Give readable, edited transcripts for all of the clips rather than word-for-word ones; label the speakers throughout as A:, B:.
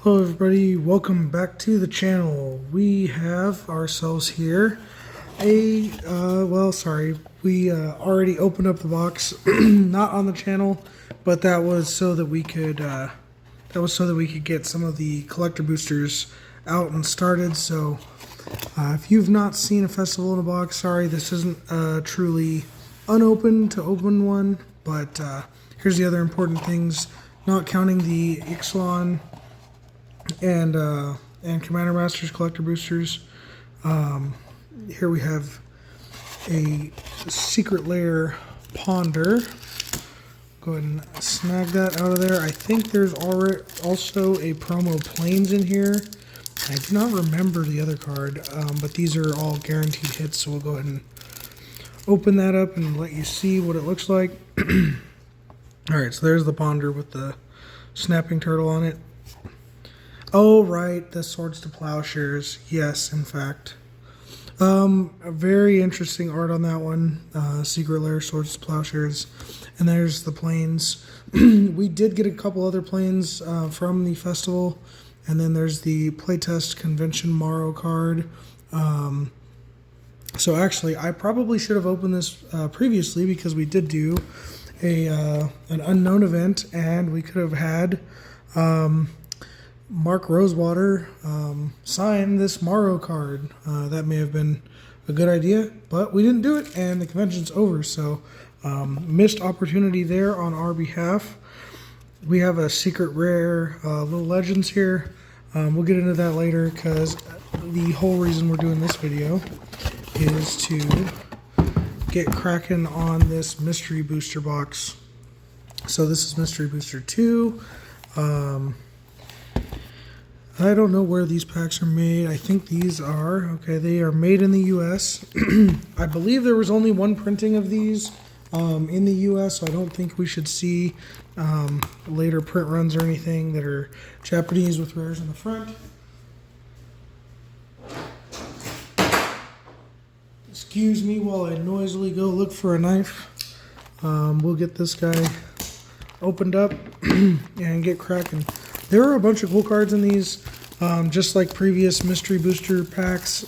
A: Hello everybody, welcome back to the channel. We have ourselves here we already opened up the box, not on the channel, but that was so that we could get some of the collector boosters out and started. So if you've not seen a festival in a box, sorry, this isn't truly unopened to open one, but here's the other important things, not counting the Ixalan and Commander Masters collector boosters. Here we have a Secret Lair Ponder. Go ahead and snag that out of there. I think there's already also a promo Plains in here. I do not remember the other card, but these are all guaranteed hits, so we'll go ahead and open that up and let you see what it looks like. Alright, so there's the Ponder with the snapping turtle on it. Oh, right, the Swords to Plowshares. Yes, in fact. A very interesting art on that one. Secret Lair, Swords to Plowshares. And there's the Plains. We did get a couple other Plains from the festival. And then there's the Playtest Convention Morrow card. So actually, I probably should have opened this previously because we did do an unknown event. And we could have had Mark Rosewater sign this Morrow card. That may have been a good idea, but we didn't do it, and the convention's over, so missed opportunity there on our behalf. We have a secret rare Little Legends here. We'll get into that later, because the whole reason we're doing this video is to get cracking on this Mystery Booster box. So this is Mystery Booster 2. I don't know where these packs are made. I think these are, okay, they are made in the US. I believe there was only one printing of these in the US, so I don't think we should see later print runs or anything that are Japanese with rares in the front. Excuse me while I noisily go look for a knife. We'll get this guy opened up and get cracking. There are a bunch of cool cards in these, just like previous Mystery Booster packs.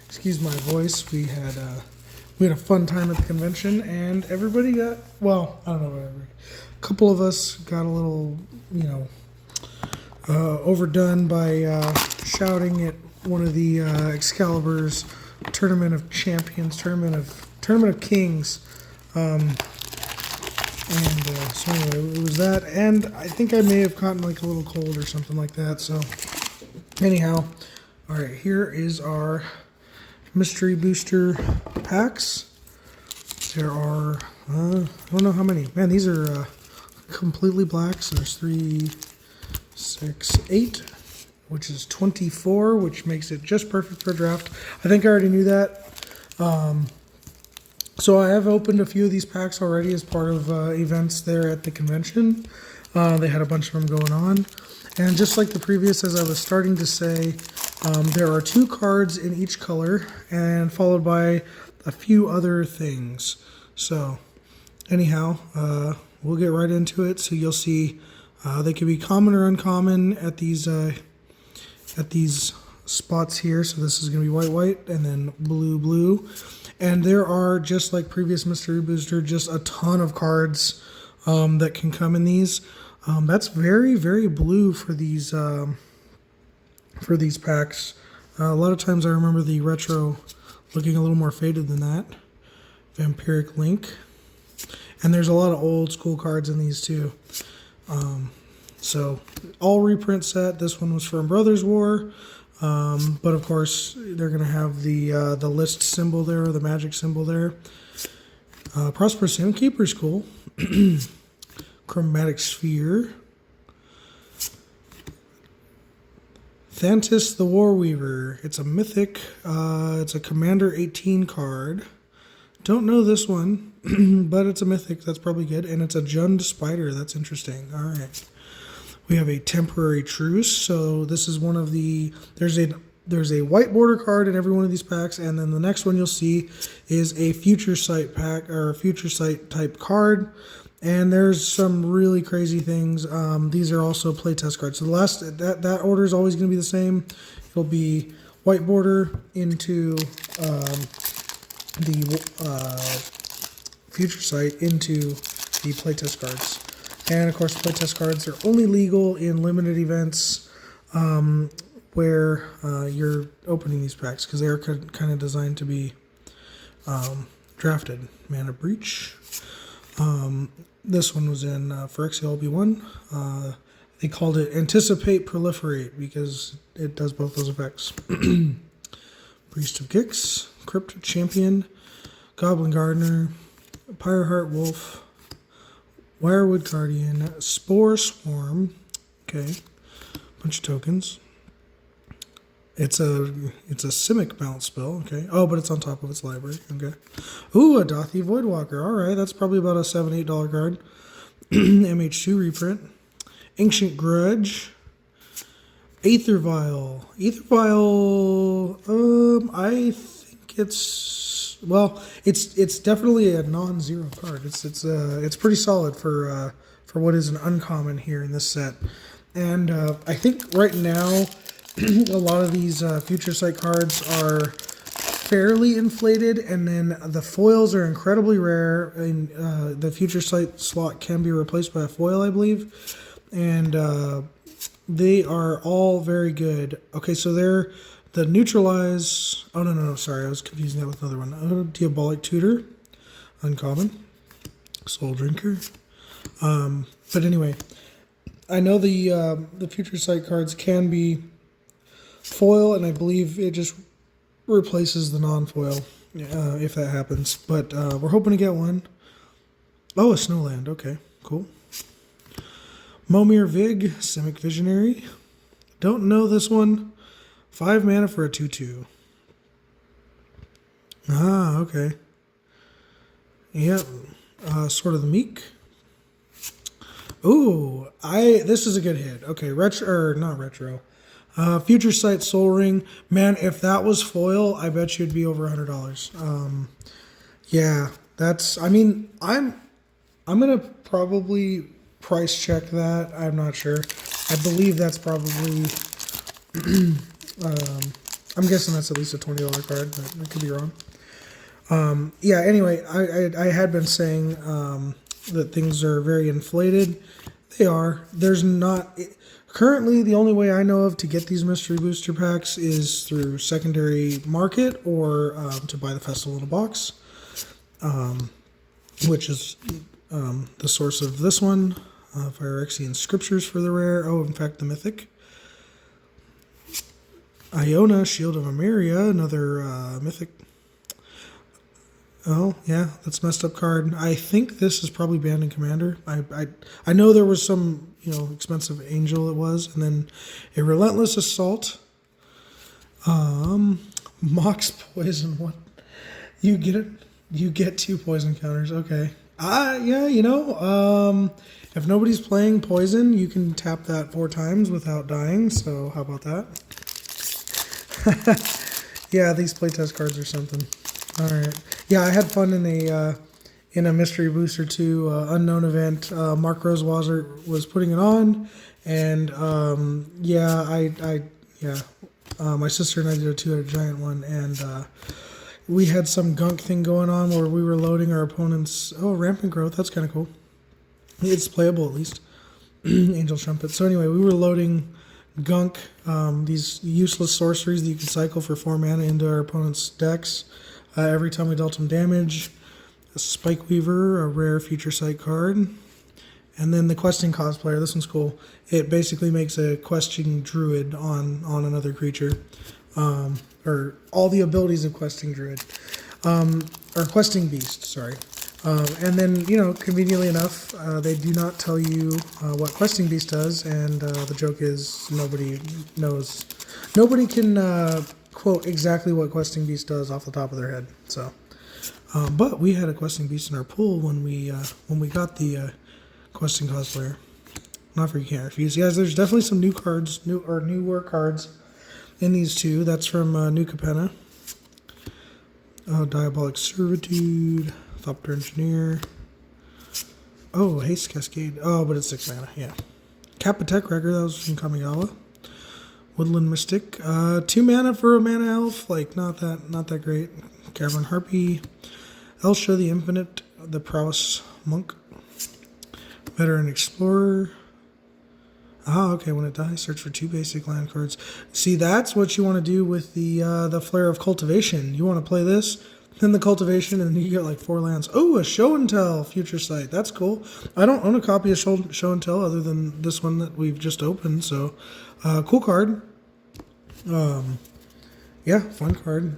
A: Excuse my voice. We had a fun time at the convention, and everybody got, well, I don't know, whatever. A couple of us got a little, overdone by shouting at one of the Excalibur's Tournament of Champions, Tournament of Kings. So anyway, it was that, and I think I may have caught like a little cold or something like that, so anyhow, alright, here is our Mystery Booster packs. There are, I don't know how many. Man, these are completely black, so there's 3, 6, 8, which is 24, which makes it just perfect for a draft. I think I already knew that. So I have opened a few of these packs already as part of events there at the convention. They had a bunch of them going on. And just like the previous, as I was starting to say, there are 2 cards in each color and followed by a few other things. So anyhow, we'll get right into it. So you'll see they can be common or uncommon at these spots here. So this is going to be white, white, and then blue, blue. And there are, just like previous Mystery Booster, just a ton of cards that can come in these. That's very, very blue for these packs. A lot of times I remember the retro looking a little more faded than that. Vampiric Link. And there's a lot of old school cards in these too. So, all reprint set. This one was from Brothers War. But of course, they're going to have the list symbol there, or the magic symbol there. Prosperous Keeper's cool. Chromatic Sphere. Thantis the Warweaver. It's a mythic. It's a Commander 18 card. Don't know this one, but it's a mythic. That's probably good. And it's a Jund Spider. That's interesting. All right. We have a Temporary Truce, so this is one of the, there's a white border card in every one of these packs, and then the next one you'll see is a Future Sight pack, or a Future Sight type card. And there's some really crazy things. These are also playtest cards. So the last that order is always going to be the same. It'll be white border into the Future Sight into the playtest cards. And of course, playtest cards are only legal in limited events where you're opening these packs because they are kind of designed to be drafted. Mana Breach. This one was in Phyrexia LB1. They called it Anticipate Proliferate because it does both those effects. Priest of Gix, Crypt Champion, Goblin Gardener, Pyreheart Wolf, Wirewood Guardian, Spore Swarm. Okay, bunch of tokens. It's a Simic mount spell. Okay. Oh, but it's on top of its library. Okay. Ooh, a Dathi Voidwalker. All right, that's probably about a $7-8 card. MH2 reprint. Ancient Grudge. Aether Vial. Aether Vial. I think it's definitely a non-zero card. It's pretty solid for what is an uncommon here in this set. And I think right now a lot of these Future Sight cards are fairly inflated, and then the foils are incredibly rare. And the Future Sight slot can be replaced by a foil, I believe. And they are all very good. Okay, so they're the Neutralize. Oh, no, sorry. I was confusing that with another one. Diabolic Tutor. Uncommon. Soul Drinker. But anyway, I know the Future Sight cards can be foil, and I believe it just replaces the non-foil if that happens. But we're hoping to get one. Oh, a Snowland. Okay, cool. Momir Vig, Simic Visionary. Don't know this one. 5 mana for a 2/2. Ah, okay. Yep. Sword of the Meek. Ooh, this is a good hit. Okay, not retro. Future Sight Soul Ring. Man, if that was foil, I bet you it'd be over $100. Yeah, I'm gonna probably price check that. I'm not sure. I believe that's probably I'm guessing that's at least a $20 card, but I could be wrong. Yeah, anyway, I had been saying that things are very inflated. They are. There's not currently, the only way I know of to get these mystery booster packs is through secondary market or to buy the Festival in a box, which is the source of this one. Phyrexian Scriptures for the rare. Oh, in fact, the mythic. Iona, Shield of Emeria, another mythic. Oh, yeah, that's a messed up card. I think this is probably banned in Commander. I know there was some, expensive Angel it was, and then a Relentless Assault. Mox Poison. What? You get it? You get 2 poison counters. Okay. Yeah, if nobody's playing poison, you can tap that 4 times without dying. So how about that? Yeah, these playtest cards are something. All right. Yeah, I had fun in a Mystery Booster 2 unknown event. Mark Rosewater was putting it on, and my sister and I did a 2-headed giant one, and we had some gunk thing going on where we were loading our opponent's rampant growth. That's kind of cool. It's playable at least. Angel Trumpet. So anyway, we were loading gunk, these useless sorceries that you can cycle for 4 mana into our opponent's decks. Every time we dealt them damage. A Spike Weaver, a rare Future Sight card. And then the Questing Cosplayer. This one's cool. It basically makes a Questing Druid on another creature. Or all the abilities of Questing Druid. Or Questing Beast, sorry. And then, conveniently enough, they do not tell you what Questing Beast does, and the joke is nobody knows. Nobody can quote exactly what Questing Beast does off the top of their head. So, but we had a Questing Beast in our pool when we got the Questing Cosplayer. An offer you can't refuse. Yes, there's definitely some newer cards in these two. That's from New Capenna. Diabolic Servitude. Thopter Engineer. Oh, Haste Cascade. Oh, but it's 6 mana, yeah. Kappa Tech Wrecker, that was from Kamigawa. Woodland Mystic. 2 mana for a mana elf, like not that great. Cavern Harpy. Elsha the Infinite, the Prowess Monk. Veteran Explorer. Ah, okay, when it dies, search for 2 basic land cards. See, that's what you want to do with the Flare of Cultivation. You want to play this, then the Cultivation, and you get like 4 lands. Oh, a Show and Tell Future Sight. That's cool. I don't own a copy of Show and Tell other than this one that we've just opened, so cool card. Yeah, fun card.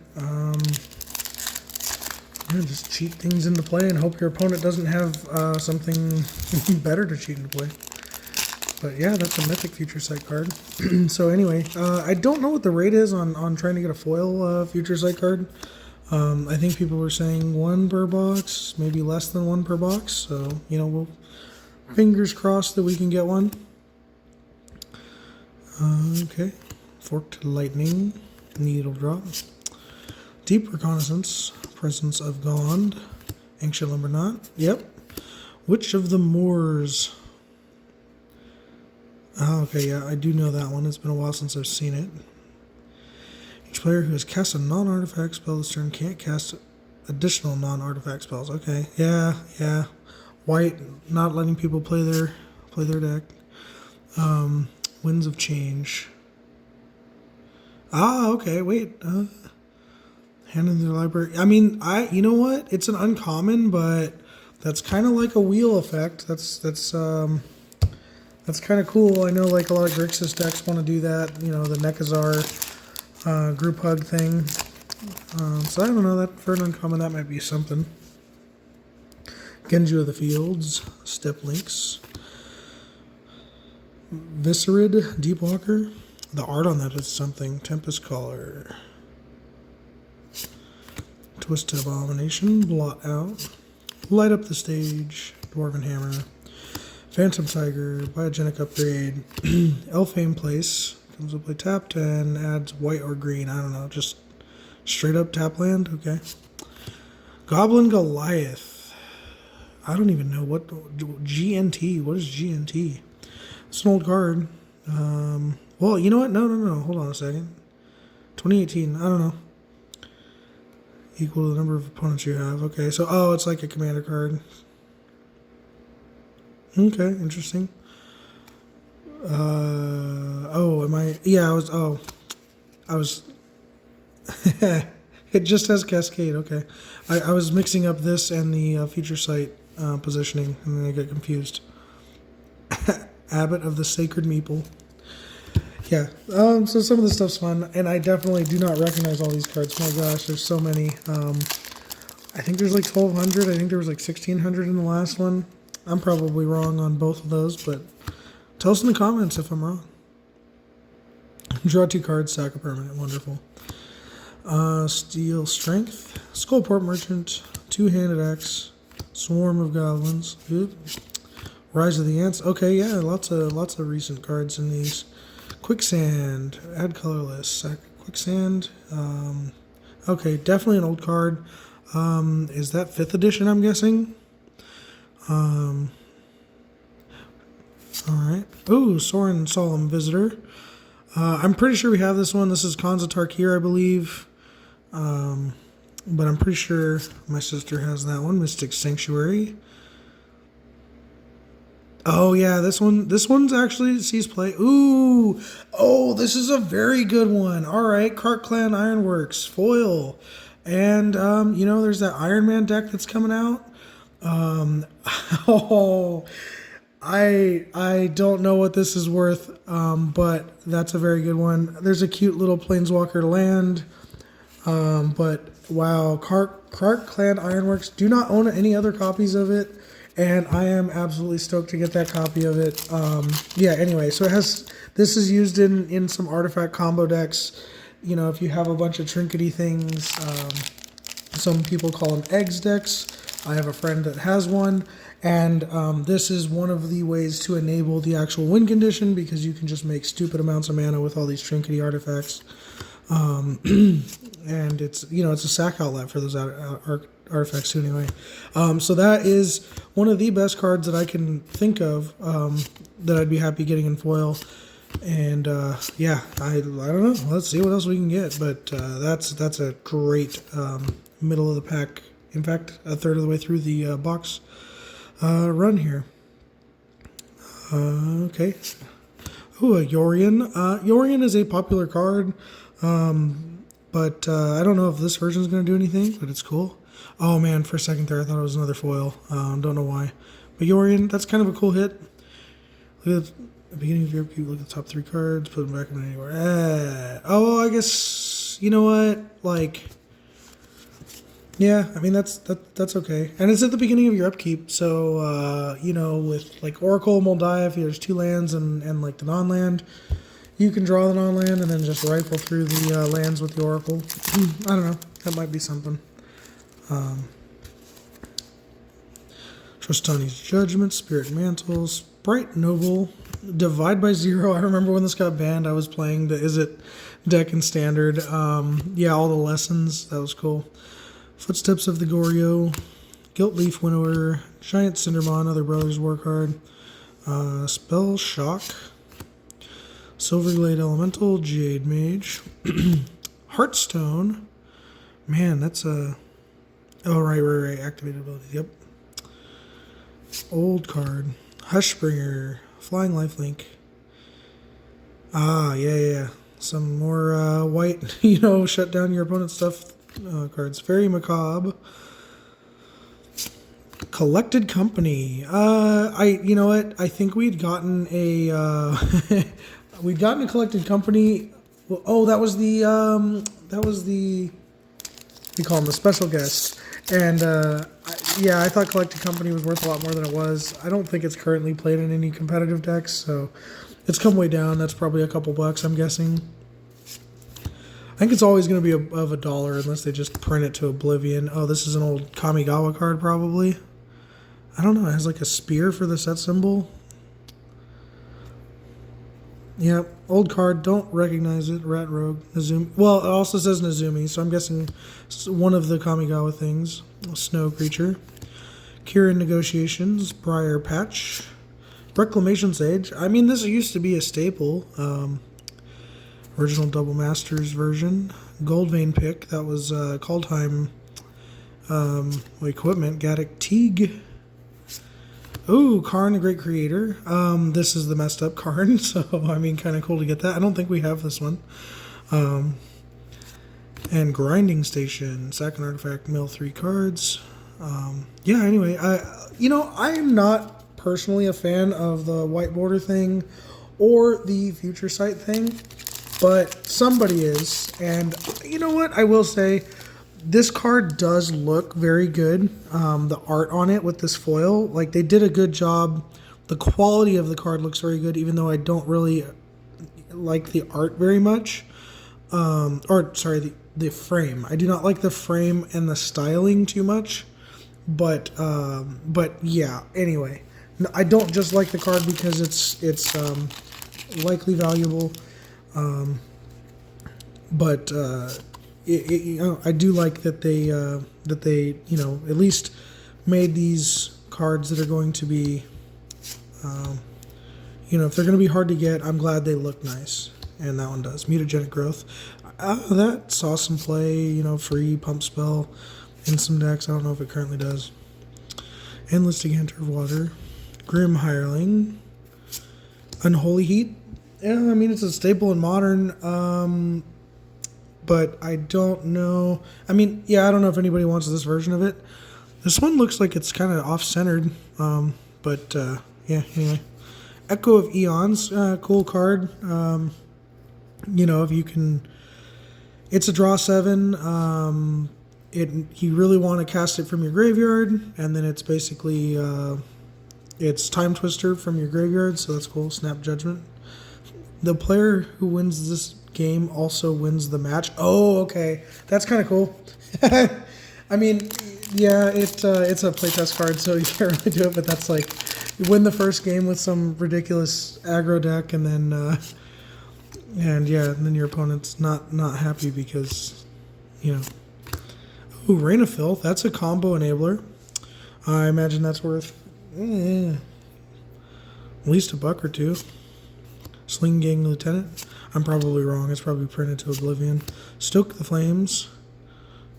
A: Yeah, just cheat things into play and hope your opponent doesn't have something better to cheat into play. But yeah, that's a Mythic Future Sight card. So anyway, I don't know what the rate is on trying to get a foil Future Sight card. I think people were saying 1 per box, maybe less than 1 per box. So, you know, we'll fingers crossed that we can get one. Okay. Forked Lightning, Needle Drop, Deep Reconnaissance, Presence of Gond, Ancient Limberknot. Yep. Witch of the Moors. Oh, okay, yeah, I do know that one. It's been a while since I've seen it. Each player who has cast a non-artifact spell this turn can't cast additional non-artifact spells. Okay, yeah. White, not letting people play their deck. Winds of Change. Ah, okay, wait. Hand in the library. I mean, you know what? It's an uncommon, but that's kind of like a wheel effect. That's kind of cool. I know like a lot of Grixis decks want to do that. You know, the Nekazar group hug thing. So I don't know, that for an uncommon that might be something. Genju of the Fields, Step Links, Viscerid, Deepwalker. The art on that is something. Tempest Caller, Twist Abomination, Blot Out, Light Up the Stage, Dwarven Hammer, Phantom Tiger, Biogenic Upgrade, Elfhame Place, comes up play tapped and adds white or green. I don't know, just straight up tap land. Okay. Goblin Goliath. I don't even know what GNT. What is GNT? It's an old card. Well, you know what? No. Hold on a second. 2018. I don't know. Equal to the number of opponents you have. Okay, so it's like a commander card. Okay, interesting. Am I? Yeah, I was. It just has Cascade. Okay, I was mixing up this and the Future Sight positioning, and then I got confused. Abbot of the Sacred Meeple. Yeah, so some of the stuff's fun, and I definitely do not recognize all these cards. My gosh, there's so many. I think there's like 1,200. I think there was like 1,600 in the last one. I'm probably wrong on both of those, but tell us in the comments if I'm wrong. Draw 2 cards, sack a permanent. Wonderful. Steel Strength, Skullport Merchant, Two-Handed Axe, Swarm of Goblins, Rise of the Ants. Okay, yeah, lots of recent cards in these. Quicksand, add colorless, sack Quicksand. Okay, definitely an old card. Is that 5th edition, I'm guessing? Alright. Ooh, Sorin Solemn Visitor. I'm pretty sure we have this one. This is Khans of Tarkir, I believe. But I'm pretty sure my sister has that one. Mystic Sanctuary. Oh yeah, this one's actually sees play. Ooh, oh, this is a very good one. All right, Kark Clan Ironworks foil, and you know, there's that Iron Man deck that's coming out. I don't know what this is worth, but that's a very good one. There's a cute little Planeswalker land, but wow, Kark Clan Ironworks. Do not own any other copies of it. And I am absolutely stoked to get that copy of it. Yeah, anyway, so this is used in some artifact combo decks. You know, if you have a bunch of trinkety things, some people call them eggs decks. I have a friend that has one, and this is one of the ways to enable the actual win condition, because you can just make stupid amounts of mana with all these trinkety artifacts. And it's, you know, it's a sack outlet for those artifacts too anyway. So that is one of the best cards that I can think of that I'd be happy getting in foil. And yeah, I don't know. Let's see what else we can get. But that's a great middle of the pack. In fact, a third of the way through the box run here. Okay. Ooh, a Yorion. Yorion is a popular card, but I don't know if this version is going to do anything, but it's cool. Oh man, for a second there I thought it was another foil. Don't know why. But Yorion, that's kind of a cool hit. Look at the beginning of your upkeep, look at the top 3 cards, put them back in anywhere. Oh, I guess, you know what? Like, yeah, I mean, that's okay. And it's at the beginning of your upkeep, so, you know, with, like, Oracle, Moldive, if there's 2 lands and like, the non-land, you can draw the non-land and then just rifle through the lands with the Oracle. I don't know. That might be something. Trostani's Judgment, Spirit Mantles, Bright Noble, Divide by Zero. I remember when this got banned, I was playing the Izzet deck in Standard. Yeah, all the lessons. That was cool. Footsteps of the Goryo, Gilt Leaf Winnower, Giant Cinderbond, Other Brothers War card, Spell Shock, Silverglade Elemental, Jade Mage, Heartstone. Man, that's a... Oh, right. Activated ability. Yep. Old card. Hushbringer. Flying Lifelink. Ah, yeah. Some more white, you know, shut down your opponent's stuff cards. Fairy Macabre. Collected Company. You know what? I think we'd gotten a we'd gotten a Collected Company. Oh, that was the we call him the special guest. And yeah, I thought Collected Company was worth a lot more than it was. I don't think it's currently played in any competitive decks, so it's come way down. That's probably a couple bucks, I'm guessing. I think it's always going to be of $1 unless they just print it to oblivion. Oh, this is an old Kamigawa card, probably. I don't know. It has like a spear for the set symbol. Yeah, old card. Don't recognize it. Rat Rogue. Nezumi. Well, it also says Nezumi, so I'm guessing it's one of the Kamigawa things. Snow Creature. Kirin Negotiations. Briar Patch. Reclamation Sage. I mean, this used to be a staple. Original Double Masters version. Goldvein Pick. That was Kaldheim equipment. Gaddock Teague. Ooh, Karn, the Great Creator. This is the messed up Karn, so I mean, kind of cool to get that. I don't think we have this one. And Grinding Station, sack an artifact, mill 3 cards. Yeah. Anyway, I am not personally a fan of the white border thing or the Future Sight thing, but somebody is, and you know what? I will say. This card does look very good. The art on it with this foil, like they did a good job. The quality of the card looks very good, even though I don't really like the art very much. The frame. I do not like the frame and the styling too much. But yeah. Anyway, I don't just like the card because it's likely valuable. I do like that they at least made these cards that are going to be if they're going to be hard to get. I'm glad they look nice, and that one does. Mutagenic Growth, that saw some play, free pump spell in some decks. I don't know if it currently does. Endless Decanter of Water, Grim Hireling, Unholy Heat. Yeah, I mean it's a staple in Modern. But I don't know. I mean, yeah, I don't know if anybody wants this version of it. This one looks like it's kind of off-centered. Yeah, anyway. Echo of Eons, cool card. If you can... It's a draw 7. You really want to cast it from your graveyard, and then it's basically... it's Time Twister from your graveyard, so that's cool. Snap Judgment. The player who wins this game also wins the match. Oh, okay. That's kind of cool. I mean, yeah, it's a playtest card, so you can't really do it, but that's like, you win the first game with some ridiculous aggro deck, and then, and then your opponent's not happy because, Ooh, Rain of Filth. That's a combo enabler. I imagine that's worth at least $1 or $2. Sling Gang Lieutenant. I'm probably wrong. It's probably printed to oblivion. Stoke the Flames.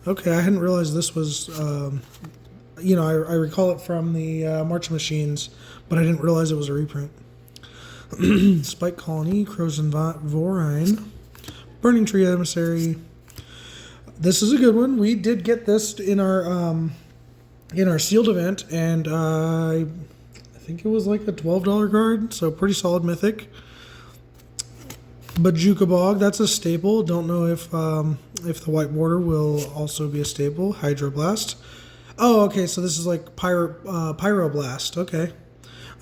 A: Okay, I hadn't realized this was, I recall it from the March of Machines, but I didn't realize it was a reprint. Spike Colony, Crozen Vorine, Burning Tree Emissary. This is a good one. We did get this in our sealed event, and I think it was like a $12 card, so pretty solid mythic. Bojuka Bog, that's a staple. Don't know if the white border will also be a staple. Hydroblast. Oh, okay, so this is like Pyroblast. Okay.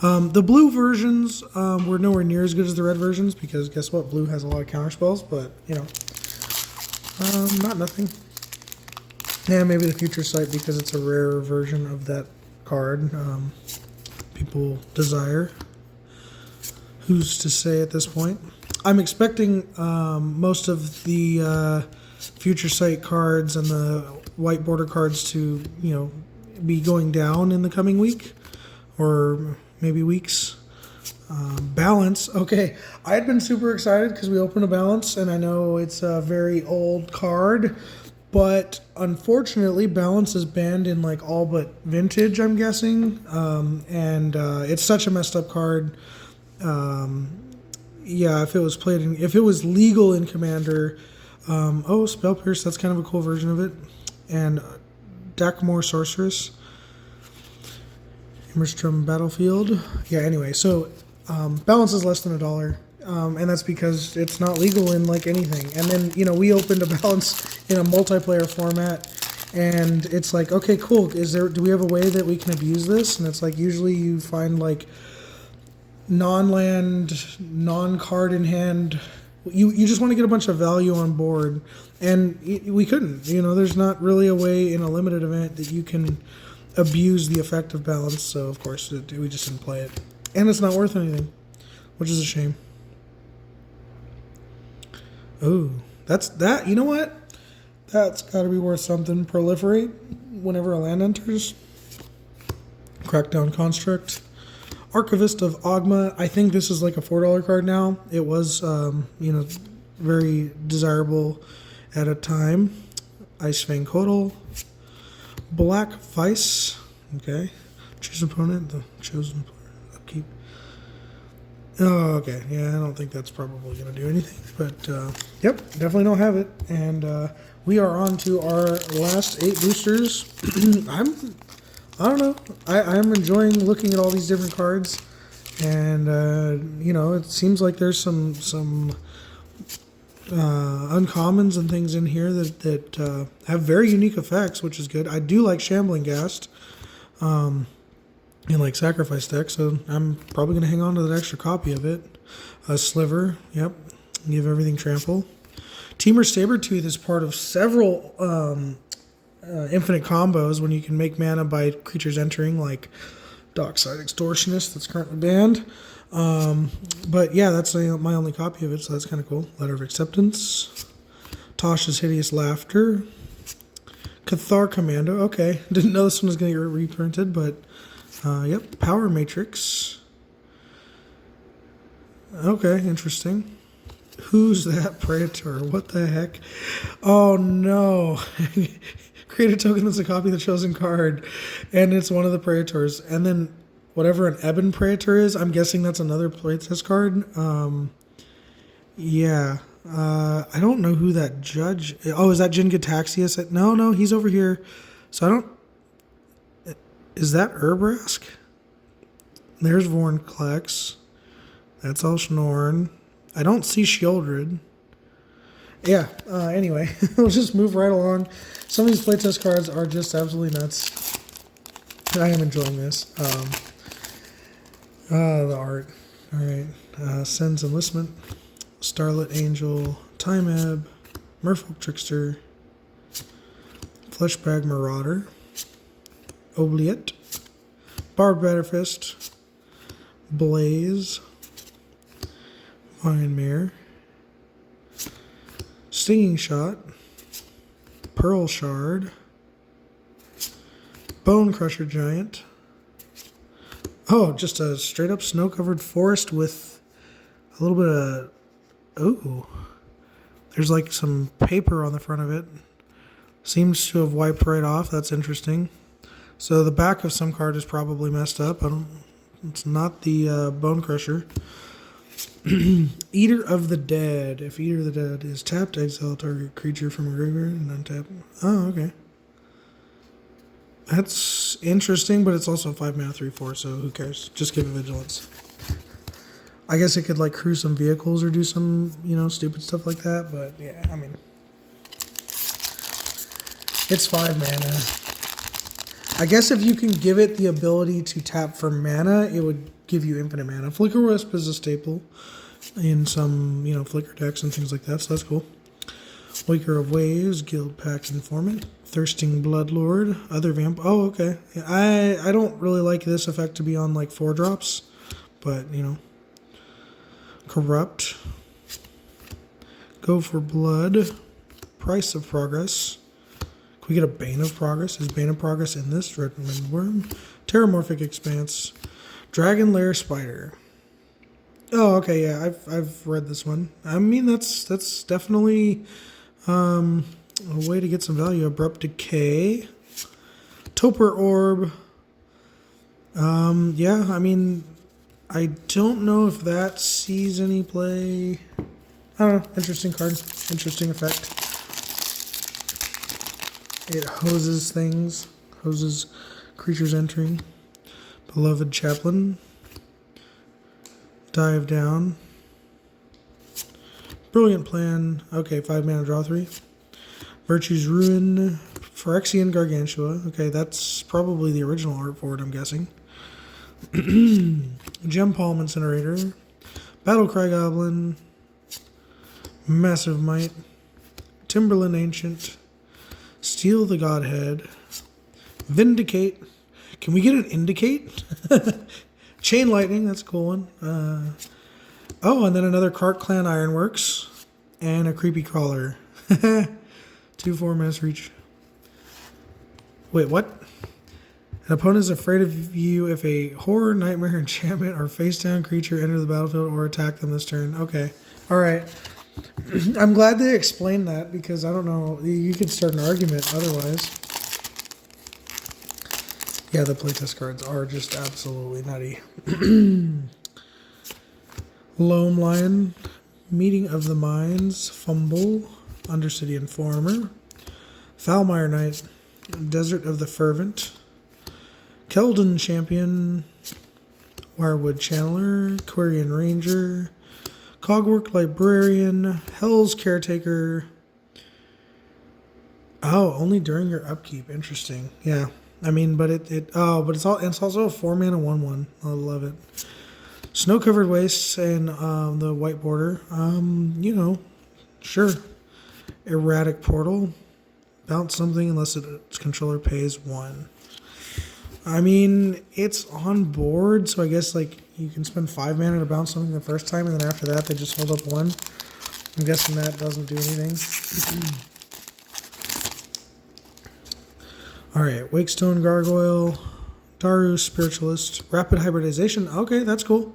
A: The blue versions were nowhere near as good as the red versions because guess what? Blue has a lot of counter spells, but not nothing. Yeah, maybe the Future Sight because it's a rare version of that card. People desire. Who's to say at this point? I'm expecting most of the Future Sight cards and the white border cards to, be going down in the coming week or maybe weeks. Balance. Okay, I had been super excited because we opened a Balance, and I know it's a very old card, but unfortunately, Balance is banned in like all but Vintage, I'm guessing, and it's such a messed up card. Yeah, if it was legal in Commander, Spell Pierce, that's kind of a cool version of it, and Dakmor Sorceress, Immerstrom Battlefield. Yeah, anyway, so Balance is less than $1, and that's because it's not legal in like anything. And then we opened a Balance in a multiplayer format, and it's like, okay, cool. Do we have a way that we can abuse this? And it's like usually you find like non-land, non-card in hand. You just want to get a bunch of value on board, and we couldn't. There's not really a way in a limited event that you can abuse the effect of Balance. So of course we just didn't play it, and it's not worth anything, which is a shame. Oh, that. You know what? That's got to be worth something. Proliferate whenever a land enters. Crackdown Construct. Archivist of Ogma. I think this is like a $4 card now. It was, very desirable at a time. Icefang Kodal. Black Vice. Okay. Choose opponent. The chosen player. Upkeep. Oh, okay. Yeah, I don't think that's probably going to do anything. But, yep, definitely don't have it. And we are on to our last 8 boosters. I don't know. I'm enjoying looking at all these different cards, and it seems like there's some uncommons and things in here that have very unique effects, which is good. I do like Shambling Ghast, in like Sacrifice deck, so I'm probably going to hang on to that extra copy of it. Sliver, yep. Give everything trample. Temur Sabertooth is part of several infinite combos when you can make mana by creatures entering, like Dockside Extortionist that's currently banned. But yeah, that's my only copy of it, so that's kind of cool. Letter of Acceptance. Tasha's Hideous Laughter. Cathar Commando. Okay, didn't know this one was going to get reprinted, but yep. Power Matrix. Okay, interesting. Who's that Praetor? What the heck? Oh no. Create a token that's a copy of the chosen card, and it's one of the Praetors. And then whatever an Ebon Praetor is, I'm guessing that's another playtest card. Yeah. I don't know who that judge is. Oh, is that Jin Gataxius? No, he's over here. So I don't... Is that Urbrask? There's Vornklex. That's Elshnorn. I don't see Shieldred. Yeah, anyway, we'll just move right along. Some of these playtest cards are just absolutely nuts. I am enjoying this. The art. Alright. Sen's Enlistment. Starlit Angel. Time Ebb. Merfolk Trickster. Fleshbag Marauder. Oubliette. Barbed Batterfist. Blaze. Vine Mare. Stinging Shot. Pearl Shard. Bone Crusher Giant. Oh, just a straight up snow-covered forest with a little bit of... Ooh. There's like some paper on the front of it. Seems to have wiped right off. That's interesting. So the back of some card is probably messed up. It's not the Bone Crusher. Eater of the Dead. If Eater of the Dead is tapped, exile target creature from a graveyard and untap. Oh, okay. That's interesting, but it's also 5 mana, 3/4, so who cares? Just give it vigilance. I guess it could like crew some vehicles or do some, stupid stuff like that, but yeah, I mean, it's 5 mana. I guess if you can give it the ability to tap for mana, it would give you infinite mana. Flicker Wisp is a staple in some, Flicker decks and things like that, so that's cool. Waker of Waves, Guild Pact Informant, Thirsting Bloodlord, other vamp. Oh, okay. I don't really like this effect to be on like 4 drops, but Corrupt, Go for Blood, Price of Progress. Can we get a Bane of Progress? Is Bane of Progress in this? Red Worm, Terramorphic Expanse, Dragon Lair Spider. Oh, okay, yeah, I've read this one. I mean, that's definitely a way to get some value. Abrupt Decay, Toper Orb. Yeah, I mean, I don't know if that sees any play. I don't know. Interesting card. Interesting effect. It hoses things. Hoses creatures entering. Beloved Chaplain. Dive Down. Brilliant Plan. Okay, 5 mana, draw 3. Virtue's Ruin. Phyrexian Gargantua. Okay, that's probably the original art for it, I'm guessing. Gem Palm Incinerator. Battlecry Goblin. Massive Might. Timberland Ancient. Steal the Godhead. Vindicate. Can we get an Indicate? Chain Lightning, that's a cool one. Oh, and then another Cart Clan Ironworks. And a Creepy Crawler. 2/4 mass reach. Wait, what? An opponent is afraid of you if a horror, nightmare, enchantment, or face-down creature enter the battlefield or attack them this turn. Okay. Alright. I'm glad they explained that because I don't know. You could start an argument otherwise. Yeah, the playtest cards are just absolutely nutty. Loam Lion, Meeting of the Minds, Fumble, Undercity Informer, Foulmire Knight, Desert of the Fervent, Keldon Champion, Wirewood Channeler, Quarian Ranger, Cogwork Librarian, Hell's Caretaker. Oh, only during your upkeep. Interesting. Yeah. I mean, but it's also a 4 mana 1/1. I love it. Snow Covered Wastes and the white border. Sure. Erratic Portal. Bounce something unless its controller pays 1. I mean, it's on board, so I guess like you can spend 5 mana to bounce something the first time, and then after that they just hold up 1. I'm guessing that doesn't do anything. Alright, Wakestone Gargoyle, Daru Spiritualist, Rapid Hybridization. Okay, that's cool.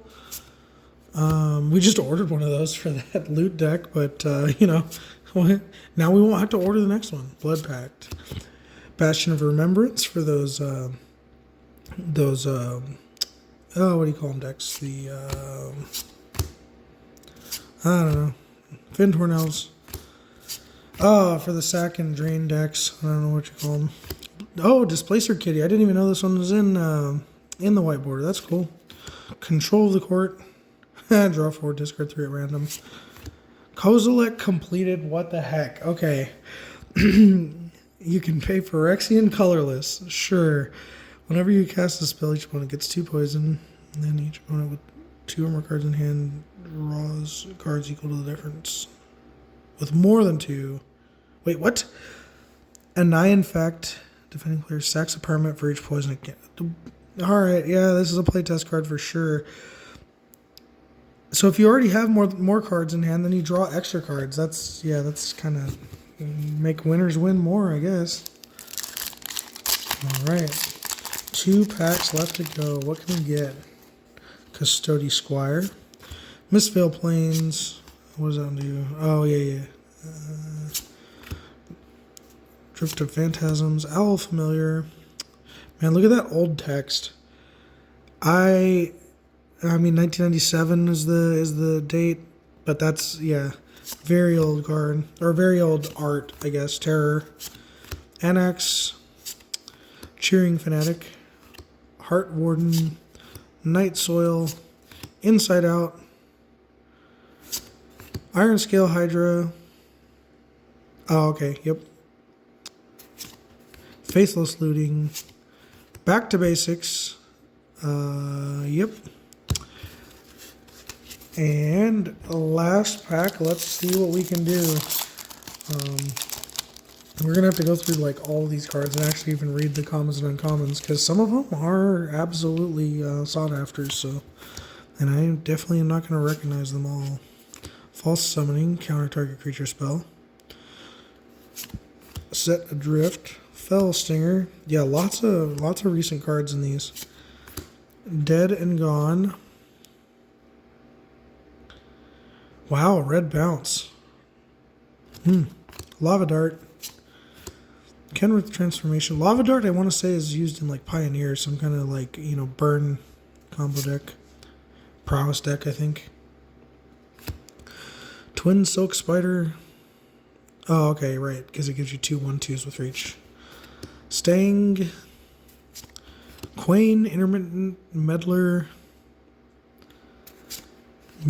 A: We just ordered one of those for that loot deck, but now we won't have to order the next one. Blood Pact. Bastion of Remembrance for those what do you call them decks? The I don't know. Fintorn Elves. Oh, for the sack and drain decks. I don't know what you call them. Oh, Displacer Kitty. I didn't even know this one was in the white border. That's cool. Control of the Court. Draw 4, discard 3 at random. Kozilek completed. What the heck? Okay. You can pay Phyrexian colorless. Sure. Whenever you cast a spell, each opponent gets 2 poison. And then each opponent with 2 or more cards in hand draws cards equal to the difference. With more than 2. Wait, what? Anigh Infect. Defending player sacks a permanent for each poison again. Alright, yeah, this is a playtest card for sure. So if you already have more cards in hand, then you draw extra cards. That's kind of make winners win more, I guess. Alright. 2 packs left to go. What can we get? Custody Squire. Mistveil Plains. What does that do? Oh, yeah. Drift of Phantasms. Owl Familiar. Man, look at that old text. I mean 1997 is the date, but that's, yeah, very old card, or very old art, I guess. Terror. Annex. Cheering Fanatic. Heart Warden. Night Soil. Inside Out. Iron Scale Hydra. Oh, okay, yep. Faithless Looting. Back to Basics. Yep. And last pack, let's see what we can do. We're going to have to go through like all of these cards and actually even read the commons and uncommons, because some of them are absolutely sought after, so. And I definitely am not going to recognize them all. False Summoning, counter target creature spell. Set Adrift, Fell Stinger. Yeah, lots of recent cards in these. Dead and Gone. Wow, Red Bounce. Lava Dart. Kenrith Transformation. Lava Dart, I want to say, is used in like Pioneer, some kind of like, you know, burn combo deck. Prowess deck, I think. Twin Silk Spider. Oh, okay, right, because it gives you 2 1/2s with reach. Stang. Quain, Intermittent Meddler.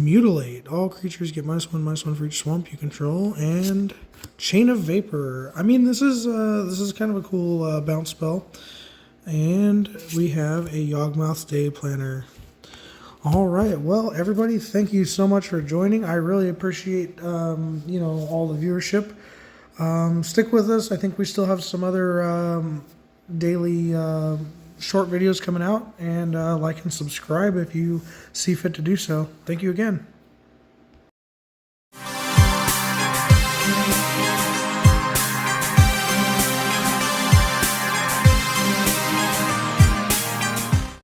A: Mutilate. All creatures get -1/-1 for each swamp you control. And Chain of Vapor. I mean, this is kind of a cool bounce spell. And we have a Yawgmoth Day Planner. All right, well, everybody, thank you so much for joining. I really appreciate, you know, all the viewership. Stick with us. I think we still have some other daily short videos coming out. And like and subscribe if you see fit to do so. Thank you again.